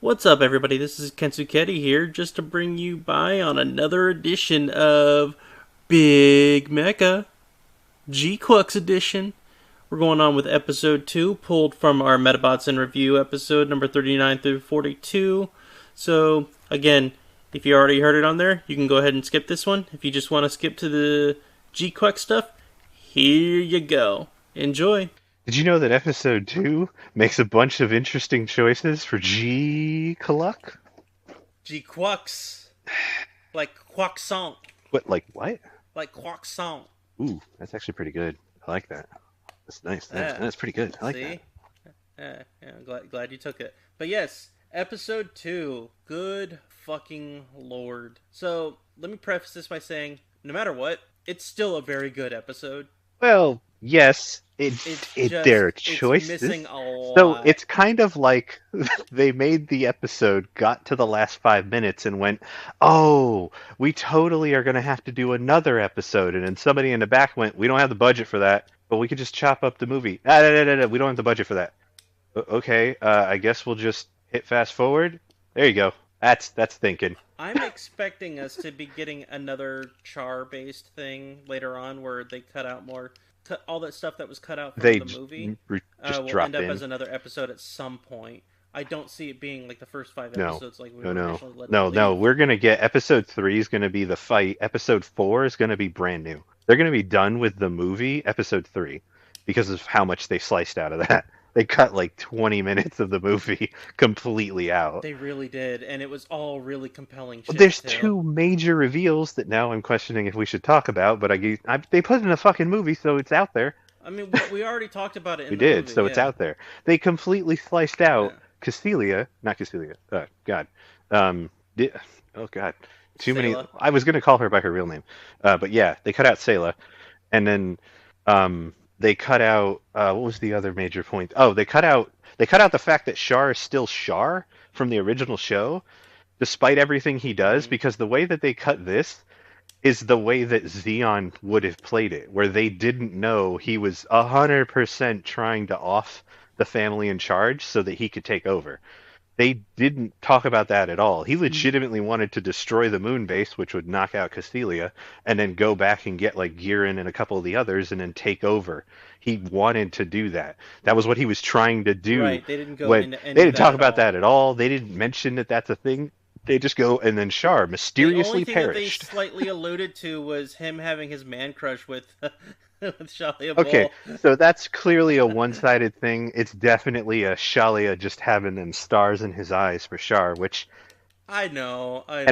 What's up, everybody? This is Kensuketi here, just to bring you by on another edition of Big Mecha GquuuuuuX edition. We're going on with episode 2, pulled from our Medabots in Review episode number 39 through 42. So, again, if you already heard it on there, you can go ahead and skip this one. If you just want to skip to the GquuuuuuX stuff, here you go. Enjoy. Did you know that episode 2 makes a bunch of interesting choices for GquuuuuuX? GquuuuuuX. Like croissant. What, like what? Like croissant. Ooh, that's actually pretty good. I like that. That's nice. Yeah. That's pretty good. I like that. See? Yeah, I'm glad you took it. But yes, episode 2. Good fucking lord. So, let me preface this by saying, no matter what, it's still a very good episode. Well, yes, there are It's choices. missing a So lot. it's kind of like they made the episode, got to the last 5 minutes, and went, "Oh, we totally are going to have to do another episode." And then somebody in the back went, "We don't have the budget for that, but we could just chop up the movie." We don't have the budget for that. Okay, I guess we'll just hit fast forward. There you go. That's thinking. I'm expecting us to be getting another char-based thing later on where they cut out more... all that stuff that was cut out from They the movie just will end drop up as in. another episode at some point. I don't see it being like the first 5 No, episodes like we no, were no, initially led to no, no. believe. We're gonna get episode 3 is gonna be the fight. Episode 4 is gonna be brand new. They're gonna be done with the movie episode 3 because of how much they sliced out of that. They cut like 20 minutes of the movie completely out. They really did, and it was all really compelling shit There's too. two major reveals that now I'm questioning if we should talk about, but they put it in a fucking movie, so it's out there. I mean, we already talked about it We in the did, movie, so it's yeah. out there. They completely sliced Yeah. out Castelia, not Castelia. God, um, di- oh God, too many. Sayla. I was gonna call her by her real name, but yeah, they cut out Sayla, and then they cut out what was the other major point? Oh, they cut out the fact that Shar is still Shar from the original show, despite everything he does, Mm-hmm. because the way that they cut this is the way that Xeon would have played it, where they didn't know he was 100% trying to off the family in charge so that he could take over. They didn't talk about that at all. He legitimately wanted to destroy the moon base, which would knock out Castelia, and then go back and get like Giran and a couple of the others and then take over. He wanted to do that. That was what he was trying to do. Right, they didn't go When into they any of didn't that talk at about all. that at all. They didn't mention that that's a thing. They just go and then Shar The only mysteriously thing that they perished. slightly alluded to was him having his man crush with with Shalia Okay, Bull. so that's clearly a one-sided thing. It's definitely a Shalia just having them stars in his eyes for Shar, which, I and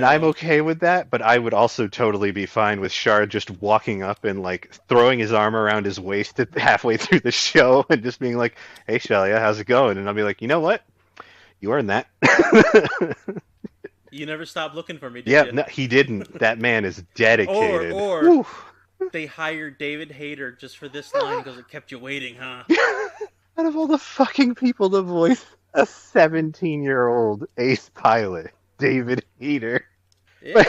I'm know. okay with that, but I would also totally be fine with Shar just walking up and like throwing his arm around his waist at halfway through the show and just being like, "Hey Shalia, how's it going?" And I'll be like, "You know what? You earned that." You never stopped looking for me, did Yeah, you? no, he didn't. That man is Or dedicated. or Whew. they hired David Hayter just for this line because it kept you waiting, huh? Out of all the fucking people to voice a 17-year-old ace pilot, David Hayter. Yeah.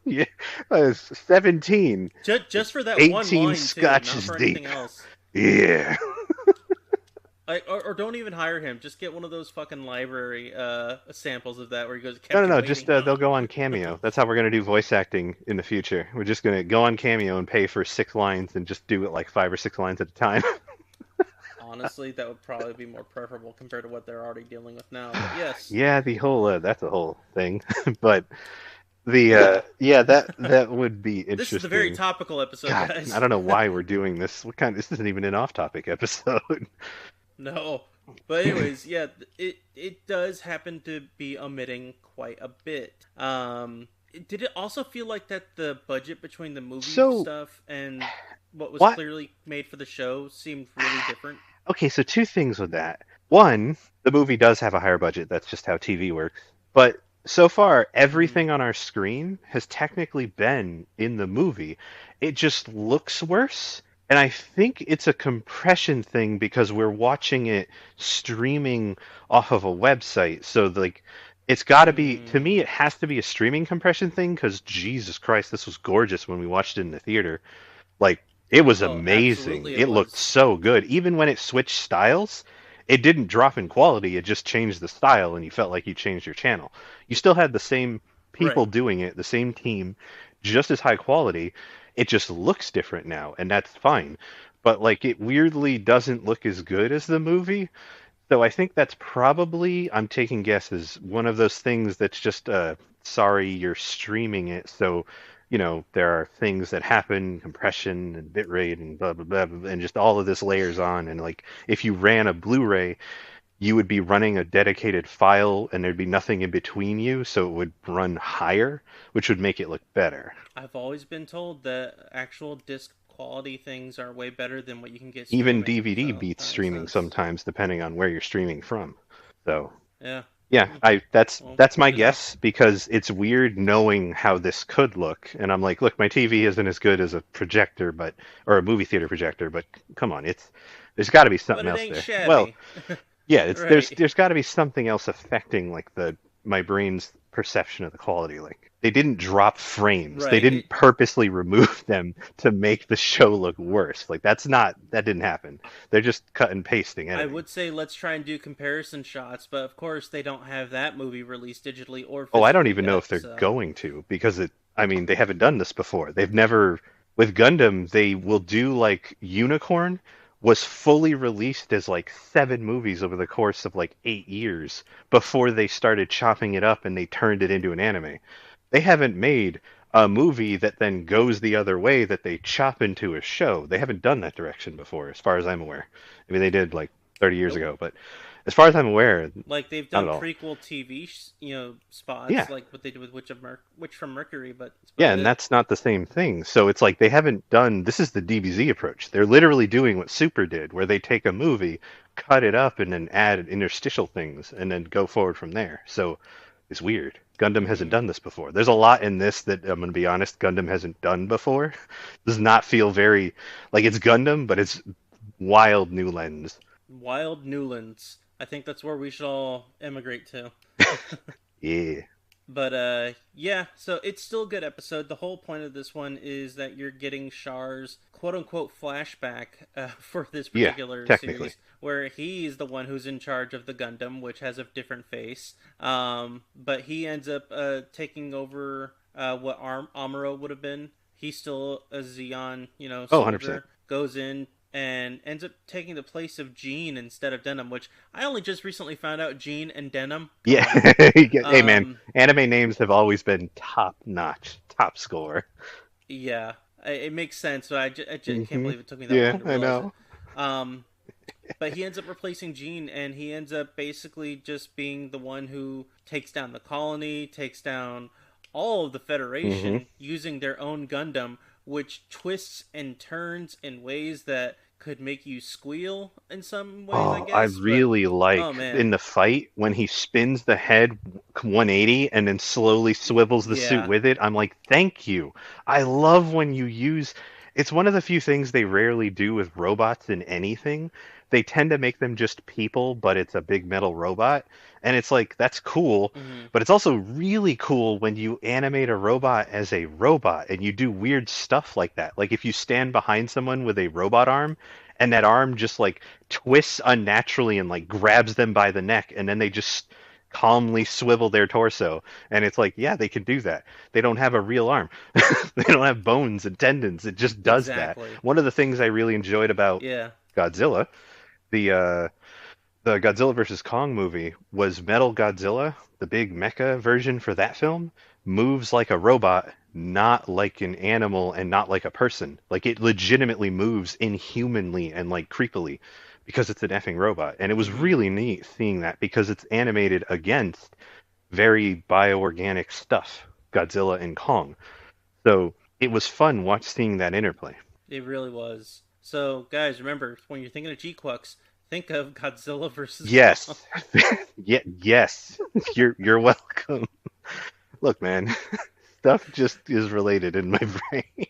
Yeah, 17, Just for that one 18 line too, not scotches for anything deep. else. Yeah. Or don't even hire him. Just get one of those fucking library samples of that where he goes, No, "Kept no, you no. waiting, Just huh?" they'll go on Cameo. That's how we're gonna do voice acting in the future. We're just gonna go on Cameo and pay for 6 lines and just do it like 5 or 6 lines at a time. Honestly, that would probably be more preferable compared to what they're already dealing with now. But yes, Yeah, the whole that's a whole thing. But the yeah, that would be this is the very interesting. topical episode, God, I guys. don't know why we're doing this. What kind? This isn't even an off-topic episode. No, but anyways, yeah, it does happen to be omitting quite a bit. Did it also feel like that the budget between the movie So stuff and what was what? clearly made for the show seemed really different? Okay, so two things with that. One, the movie does have a higher budget. That's just how TV works. But so far, Mm-hmm. everything on our screen has technically been in the movie. It just looks worse. And I think it's a compression thing because we're watching it streaming off of a website. So, like, it's got to be, to me, Mm. it has to be a streaming compression thing because Jesus Christ, this was gorgeous when we watched it in the theater. Like, it was Oh, amazing. absolutely, it It looked was. so good. Even when it switched styles, It didn't drop in quality, it just changed the style and you felt like you changed your channel. You still had the same people Right. doing it, the same team, just as high quality. It just looks different now, and that's fine. But like it weirdly doesn't look as good as the movie. So I think that's probably, I'm taking guesses, one of those things that's just sorry you're streaming it, so there are things that happen, compression and bitrate and blah blah blah, blah, and just all of this layers on, and like if you ran a Blu-ray, you would be running a dedicated file and there'd be nothing in between you, so it would run higher, which would make it look better. I've always been told that actual disc quality things are way better than what you can get Even streaming. DVD So beats that makes streaming sense. sometimes depending on where you're streaming from. So Yeah. yeah, Hmm. I that's Well, that's my good to know. guess because it's weird knowing how this could look. And I'm like, look, my TV isn't as good as a projector, but or a movie theater projector, but come on, there's got to be But something it else ain't there. Well, shabby. yeah, it's Right. there's got to be something else affecting like the my brain's perception of the quality. Like they didn't drop frames. They Right. didn't purposely remove them to make the show look worse. Like that didn't happen. They're just cut and pasting I editing. would say let's try and do comparison shots, but of course they don't have that movie released digitally or Oh, I don't physically even know yet. if they're So, going to because I mean, they haven't done this before. They've never, with Gundam, they will do like Unicorn was fully released as like 7 movies over the course of like 8 years before they started chopping it up and they turned it into an anime. They haven't made a movie that then goes the other way that they chop into a show. They haven't done that direction before, as far as I'm aware. I mean, they did like 30 years nope. ago, but as far as I'm aware, Like they've not done at all. prequel TV, spots Yeah. like what they did with Witch from Mercury, but that's Yeah, about and it. that's not the same thing. So it's like they haven't done this is the DBZ approach. They're literally doing what Super did, where they take a movie, cut it up, and then add interstitial things and then go forward from there. So it's weird. Gundam hasn't Hmm. done this before. There's a lot in this that I'm gonna be honest, Gundam hasn't done before. Does not feel very like it's Gundam, but it's wild new lens. Wild Newlands. I think that's where we should all emigrate to. Yeah. But yeah, so it's still a good episode. The whole point of this one is that you're getting Char's quote unquote flashback for this Yeah, particular technically. series, where he's the one who's in charge of the Gundam, which has a different face. But he ends up taking over what Amuro would have been. He's still a Zeon, Oh, 100%. soldier. Goes in and ends up taking the place of Jean instead of Denim, which I only just recently found out Jean and Denim. Come Yeah. on. Hey man, Um, anime names have always been top notch, top score. Yeah, it makes sense, but I can't Hmm. believe it took me that Yeah, long to I realize it. know. Um, but he ends up replacing Gene, and he ends up basically just being the one who takes down the colony, takes down all of the Hmm. Federation using their own Gundam, which twists and turns in ways that could make you squeal in some ways, I Oh, I guess. But really oh like man, in the fight when he spins the head 180 and then slowly swivels the suit yeah, with it. I'm like, thank you. I love when you use. It's one of the few things they rarely do with robots in anything. They tend to make them just people, but it's a big metal robot. And it's like, that's cool. hmm, But it's also really cool when you animate a robot as a robot and you do weird stuff like that. Like if you stand behind someone with a robot arm and that arm just like twists unnaturally and like grabs them by the neck and then they just calmly swivel their torso and it's like yeah they can do that. They don't have a real arm. They don't have bones and tendons. It just does that. exactly, One of the things I really enjoyed about yeah, Godzilla, the uh the Godzilla versus Kong movie, was Metal Godzilla, the big mecha version for that film, moves like a robot, not like an animal and not like a person. Like it legitimately moves inhumanly and like creepily because it's an effing robot. And it was hmm, really neat seeing that because it's animated against very bioorganic stuff, Godzilla and Kong. So it was fun watch seeing that interplay. it really was. So guys, remember when you're thinking of GquuuuuX, think of Godzilla versus Kong. Yes. Yeah, yes. You're welcome. Look, man, stuff just is related in my brain.